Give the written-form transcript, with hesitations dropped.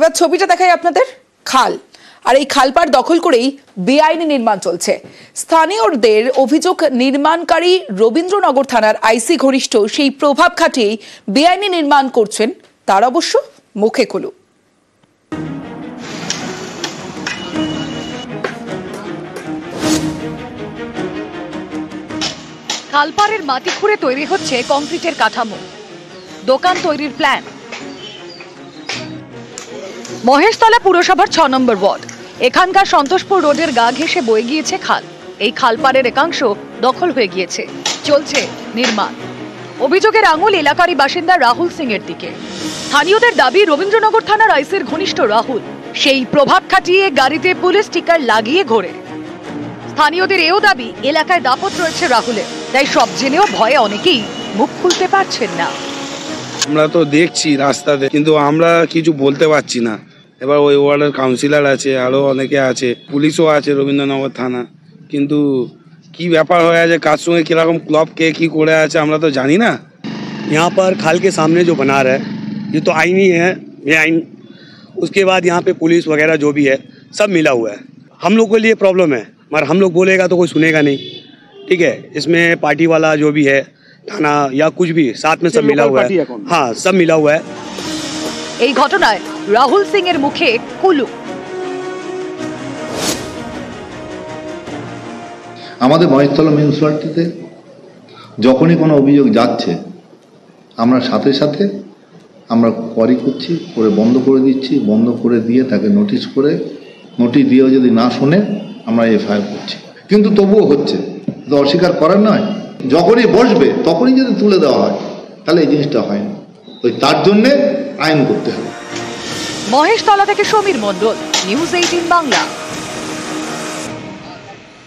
এবার ছবিটা দেখাই আপনাদের। খাল, আর এই খালপাড় দখল করেই বেআইনি নির্মাণ চলছে। স্থানীয়দের অভিযোগ, নির্মাণকারী রবীন্দ্রনগর থানার আইসি ঘনিষ্ঠ সেই প্রভাব খাটিয়েই বেআইনি নির্মাণ করছেন, তার অবশ্য মুখে খুলু। খালপাড়ের মাটি খুঁড়ে তৈরি হচ্ছে কংক্রিটের কাঠামো, দোকান তৈরির প্ল্যান। মহেশতলা পুরসভার ৬ নম্বর ওয়ার্ড, এখানকার সন্তোষপুর রোডের গা ঘেঁষে বয়ে গিয়েছে খাল। এই খালপাড়ের একাংশ দখল হয়ে গিয়েছে, চলছে নির্মাণ। অভিযোগের আঙুল এলাকারই বাসিন্দা রাহুল সিং এর দিকে। স্থানীয়দের দাবি, রবীন্দ্রনগর থানার আইসির ঘনিষ্ঠ রাহুল সেই প্রভাব খাটিয়ে গাড়িতে পুলিশ স্টিকার লাগিয়ে ঘোরে। স্থানীয়দের এও দাবি, এলাকায় দাপট রয়েছে রাহুলের, তাই সব জেনেও ভয়ে অনেকেই মুখ খুলতে পারছেন না। আমরা তো দেখছি রাস্তাতে, কিন্তু আমরা কিছু বলতে পারছি না। এবার ওই ওয়ার্ডের কাউন্সিলর আছে, আরো অনেকে আছে, পুলিশও আছে রবীন্দ্রনগর থানা, কিন্তু কি ব্যাপার হয়ে আছে, কার সঙ্গে কিরকম ক্लब কে কি করে আছে আমরা তো জানি না। यहाँ पर खाल के सामने जो बना रहा है ये तो आईनी है, ये आइन। उसके बाद यहाँ पे पुलिस वगैरह जो भी है सब मिला हुआ है। हम लोग के लिए प्रॉब्लम है, मगर हम लोग बोलेगा तो कोई सुनेगा नहीं, ठीक है। इसमें पार्टी वाला जो भी है, थाना या कुछ भी साथ में सब मिला हुआ है। हाँ, सब मिला हुआ है। এই ঘটনায় রাহুল সিং এর মুখে কুলু। আমাদের মহেশতলা মিউনিসিপ্যালিটিতে যখনই কোনো অভিযোগ যাচ্ছে, আমরা সাথে সাথে আমরা কোয়ারি করছি, করে বন্ধ করে দিচ্ছি, বন্ধ করে দিয়ে তাকে নোটিশ দিয়েও যদি না শোনে আমরা এফআইআর করছি। কিন্তু তবুও হচ্ছে, তো অস্বীকার করার নয়। যখনই বসবে তখনই যদি তুলে দেওয়া হয় তাহলে এই জিনিসটা হয় না। তো তার জন্যে আইন করতে হবে। মহেশতলা থেকে সমীর মণ্ডল, নিউজ 18 বাংলা।